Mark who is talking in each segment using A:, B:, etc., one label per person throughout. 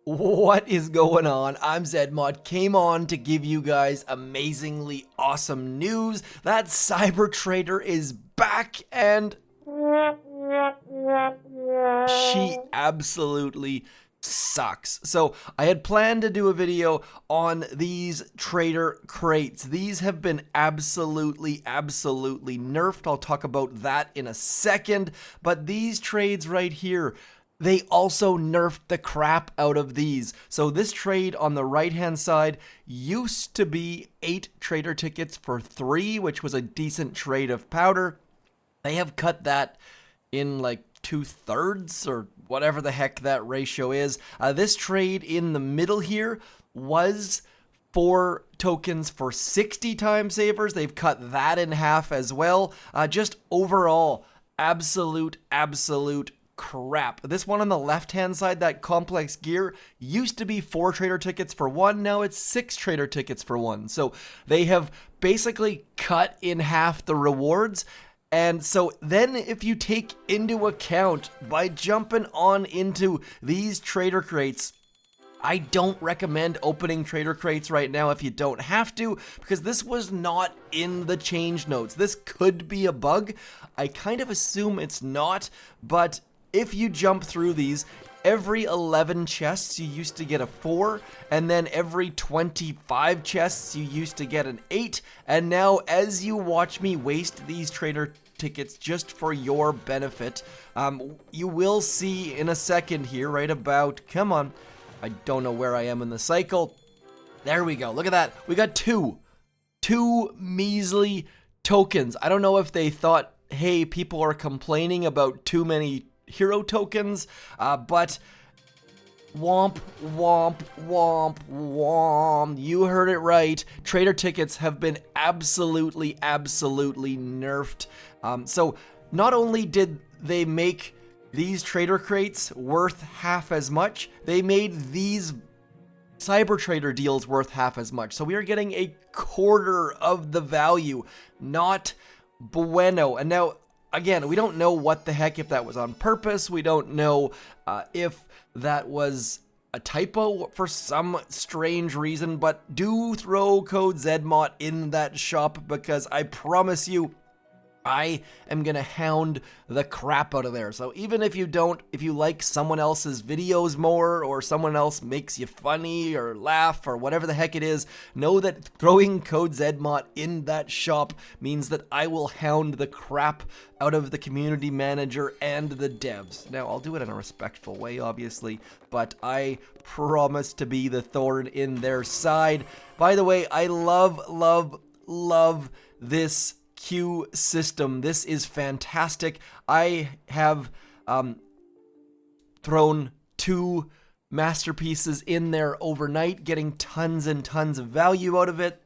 A: What is going on? I'm Zedmod. Came on to give you guys amazingly awesome news that CyberTrader is back and she absolutely sucks. So I had planned to do a video on these trader crates. These have been absolutely nerfed. I'll talk about that in a second. But these trades right here, they also nerfed the crap out of these. So this trade on the right hand side used to be 8 trader tickets for 3, which was a decent trade of powder. They have cut that in like 2/3 or whatever the heck that ratio is. This trade in the middle here was 4 tokens for 60 time savers. They've cut that in half as well. Just overall, absolute crap. This one on the left hand side, that complex gear, used to be 4 trader tickets for 1. Now it's 6 trader tickets for 1. So they have basically cut in half the rewards. And so then if you take into account by jumping on into these trader crates, I don't recommend opening trader crates right now if you don't have to, because this was not in the change notes. This could be a bug. I kind of assume it's not, but if you jump through these, every 11 chests you used to get a 4, and then every 25 chests you used to get an 8, and now as you watch me waste these trader tickets just for your benefit, you will see in a second here, right about, come on, I don't know where I am in the cycle. There we go, look at that. We got two measly tokens. I don't know if they thought, hey, people are complaining about too many hero tokens, but womp, womp, womp, womp. You heard it right. Trader tickets have been absolutely nerfed. So not only did they make these trader crates worth half as much, they made these CyberTrader deals worth half as much. So we are getting a quarter of the value. Not bueno. And now, again, we don't know what the heck, if that was on purpose. We don't know if that was a typo for some strange reason, but do throw code ZMOT in that shop, because I promise you, I am gonna hound the crap out of there. So even if you like someone else's videos more, or someone else makes you funny or laugh or whatever the heck it is, know that throwing code ZMOT in that shop means that I will hound the crap out of the community manager and the devs. Now, I'll do it in a respectful way, obviously, but I promise to be the thorn in their side. By the way, I love this queue system. This is fantastic. I have thrown 2 masterpieces in there overnight, getting tons and tons of value out of it.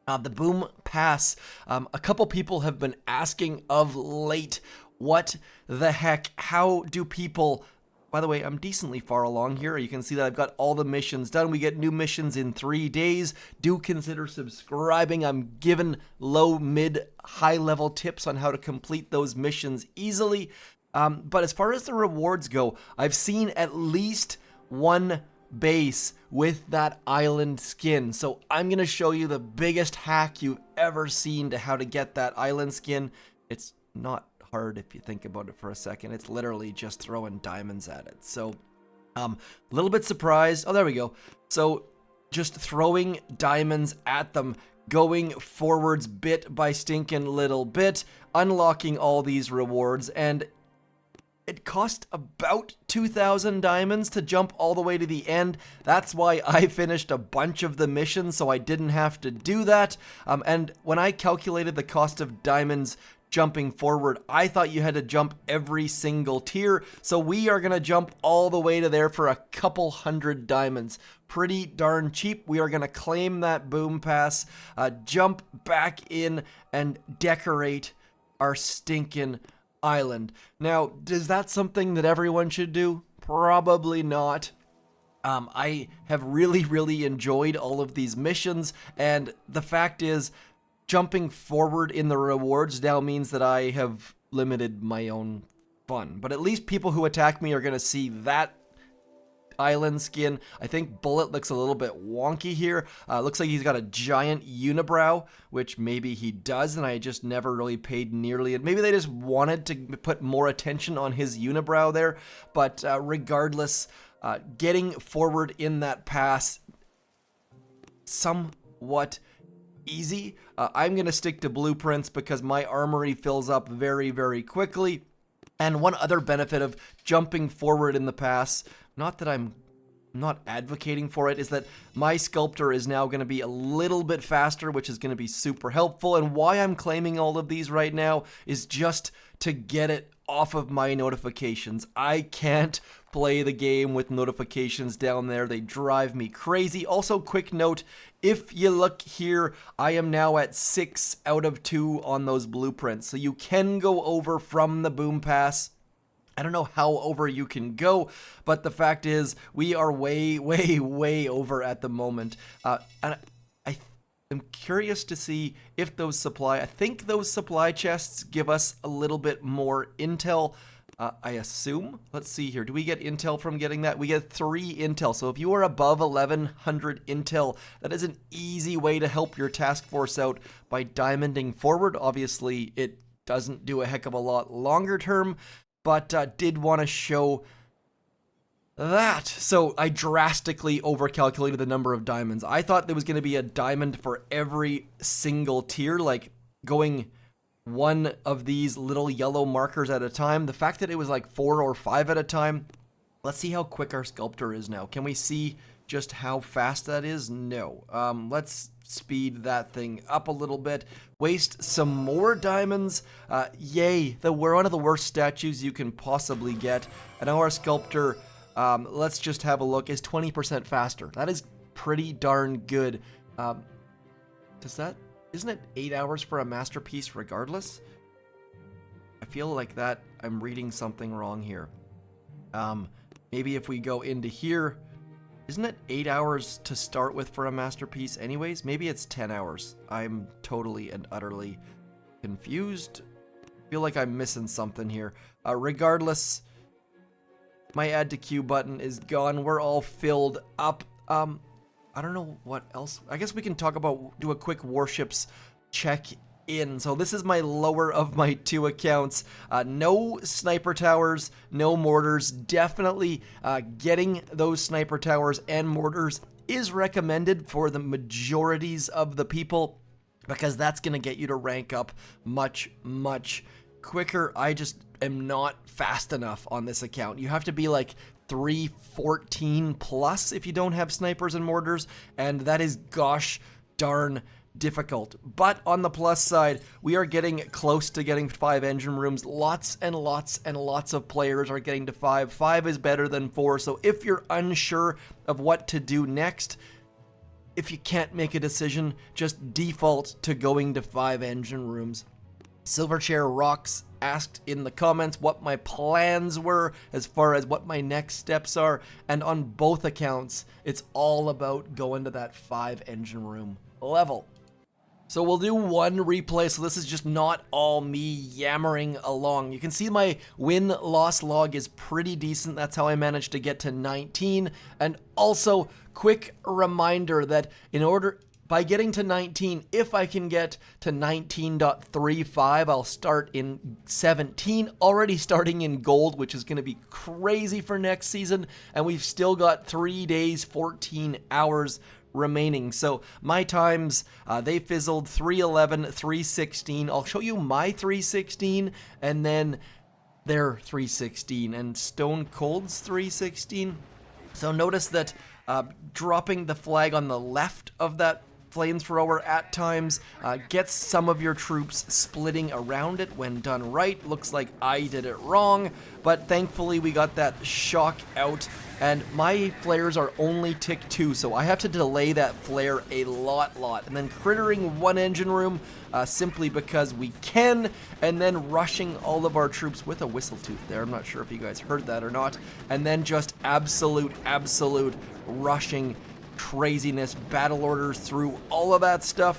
A: The boom pass, a couple people have been asking of late, what the heck, how do people... By the way, I'm decently far along here. You can see that I've got all the missions done. We get new missions in 3 days. Do consider subscribing. I'm giving low, mid, high level tips on how to complete those missions easily. But as far as the rewards go, I've seen at least 1 base with that island skin. So I'm going to show you the biggest hack you've ever seen to how to get that island skin. It's not hard if you think about it for a second. It's literally just throwing diamonds at it. So a little bit surprised. Oh, there we go. So just throwing diamonds at them, going forwards bit by stinking little bit, unlocking all these rewards, and it cost about 2,000 diamonds to jump all the way to the end. That's why I finished a bunch of the missions, so I didn't have to do that. And when I calculated the cost of diamonds jumping forward, I thought you had to jump every single tier. So we are going to jump all the way to there for a couple hundred diamonds. Pretty darn cheap. We are going to claim that boom pass, jump back in, and decorate our stinking island. Now, is that something that everyone should do? Probably not. I have really enjoyed all of these missions, and the fact is, jumping forward in the rewards now means that I have limited my own fun. But at least people who attack me are going to see that island skin. I think Bullet looks a little bit wonky here. Looks like he's got a giant unibrow, which maybe he does, and I just never really paid nearly it. Maybe they just wanted to put more attention on his unibrow there, but regardless, getting forward in that pass, somewhat easy. I'm going to stick to blueprints because my armory fills up very, very quickly. And one other benefit of jumping forward in the pass, not that I'm not advocating for it, is that my sculptor is now going to be a little bit faster, which is going to be super helpful. And why I'm claiming all of these right now is just to get it off of my notifications. I can't play the game with notifications down there. They drive me crazy. Also, quick note, if you look here, I am now at 6 out of 2 on those blueprints. So you can go over from the boom pass. I don't know how over you can go, but the fact is we are way, way, way over at the moment. And I'm curious to see if those I think those supply chests give us a little bit more intel. I assume. Let's see here. Do we get intel from getting that? We get 3 intel. So if you are above 1100 intel, that is an easy way to help your task force out by diamonding forward. Obviously, it doesn't do a heck of a lot longer term, but did want to show that. So I drastically overcalculated the number of diamonds. I thought there was going to be a diamond for every single tier, like going one of these little yellow markers at a time. The fact that it was like 4 or 5 at a time. Let's see how quick our sculptor is now. Can we see just how fast that is? No. Let's speed that thing up a little bit. Waste some more diamonds. Yay. We're one of the worst statues you can possibly get. And now our sculptor, let's just have a look, is 20% faster. That is pretty darn good. Isn't it 8 hours for a masterpiece regardless? I feel like that I'm reading something wrong here. Maybe if we go into here, isn't it 8 hours to start with for a masterpiece anyways? Maybe it's 10 hours. I'm totally and utterly confused. I feel like I'm missing something here. Regardless, my add to queue button is gone. We're all filled up. I don't know what else. I guess we can do a quick warships check-in. So this is my lower of my 2 accounts. No sniper towers, no mortars. Definitely getting those sniper towers and mortars is recommended for the majorities of the people, because that's going to get you to rank up much, much quicker. I just am not fast enough on this account. You have to be like 314 plus if you don't have snipers and mortars, and that is gosh darn difficult. But on the plus side, we are getting close to getting 5 engine rooms. Lots and lots and lots of players are getting to 5. 5 is better than 4, so if you're unsure of what to do next, if you can't make a decision, just default to going to 5 engine rooms. Silverchair Rocks asked in the comments what my plans were as far as what my next steps are, and on both accounts, it's all about going to that 5 engine room level. So we'll do one replay, so this is just not all me yammering along. You can see my win-loss log is pretty decent. That's how I managed to get to 19. And also, quick reminder that by getting to 19, if I can get to 19.35, I'll start in 17, already starting in gold, which is going to be crazy for next season, and we've still got 3 days, 14 hours remaining. So my times, they fizzled 311, 316. I'll show you my 316, and then their 316, and Stone Cold's 316. So notice that dropping the flag on the left of that flamethrower at times gets some of your troops splitting around it when done right. Looks like I did it wrong, but thankfully we got that shock out, and my flares are only tick 2, so I have to delay that flare a lot, and then crittering 1 engine room simply because we can, and then rushing all of our troops with a whistle tooth there. I'm not sure if you guys heard that or not, and then just absolute rushing craziness, battle orders through all of that stuff.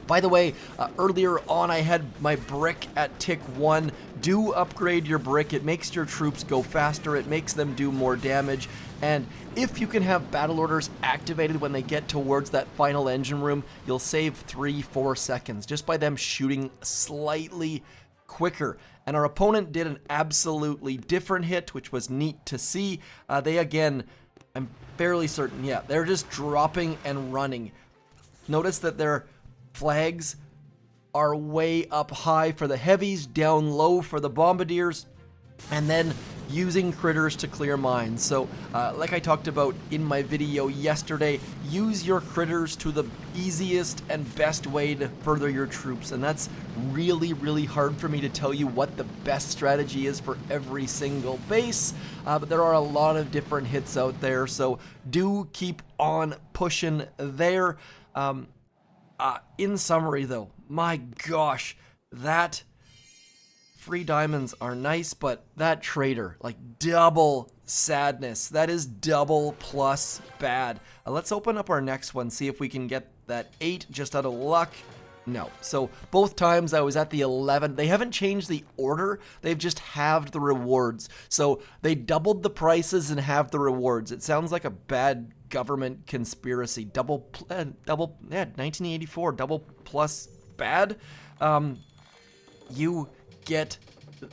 A: By the way, earlier on I had my brick at tick 1 do upgrade your brick. It makes your troops go faster. It makes them do more damage. And if you can have battle orders activated when they get towards that final engine room, you'll save 3-4 seconds just by them shooting slightly quicker. And our opponent did an absolutely different hit, which was neat to see. They again, I'm fairly certain, yeah, they're just dropping and running. Notice that their flags are way up high for the heavies, down low for the bombardiers, and then using critters to clear mines. So like I talked about in my video yesterday, use your critters to the easiest and best way to further your troops. And that's really, really hard for me to tell you what the best strategy is for every single base. But there are a lot of different hits out there. So do keep on pushing there. In summary though, my gosh, that free diamonds are nice, but that trader, like double sadness. That is double plus bad. Let's open up our next one, see if we can get that 8 just out of luck. No. So both times I was at the 11. They haven't changed the order. They've just halved the rewards. So they doubled the prices and halved the rewards. It sounds like a bad government conspiracy. 1984, double plus bad. You get,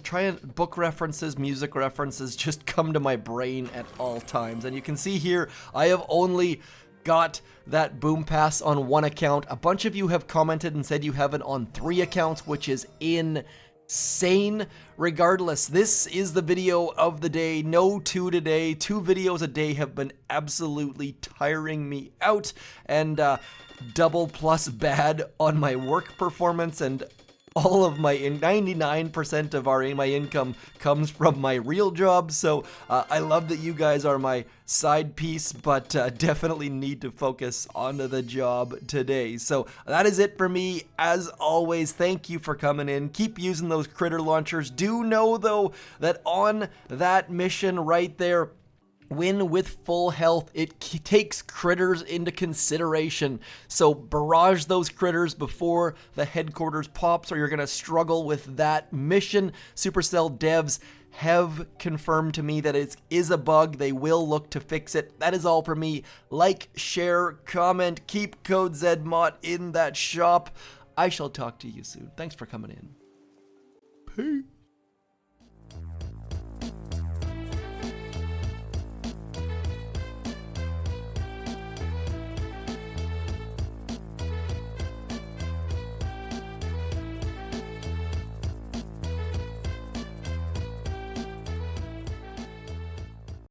A: try and book references, music references just come to my brain at all times. And you can see here, I have only got that boom pass on one account. A bunch of you have commented and said you have it on 3 accounts, which is insane. Regardless, this is the video of the day. No 2 today. 2 videos a day have been absolutely tiring me out, and double plus bad on my work performance, and all of my 99% of my income comes from my real job. So I love that you guys are my side piece, but definitely need to focus on the job today. So that is it for me. As always, thank you for coming in. Keep using those critter launchers. Do know though that on that mission right there, win with full health, it takes critters into consideration. So barrage those critters before the headquarters pops, or you're going to struggle with that mission. Supercell devs have confirmed to me that it is a bug. They will look to fix it. That is all for me. Like, share, comment, keep code ZMOT in that shop. I shall talk to you soon. Thanks for coming in. Peace.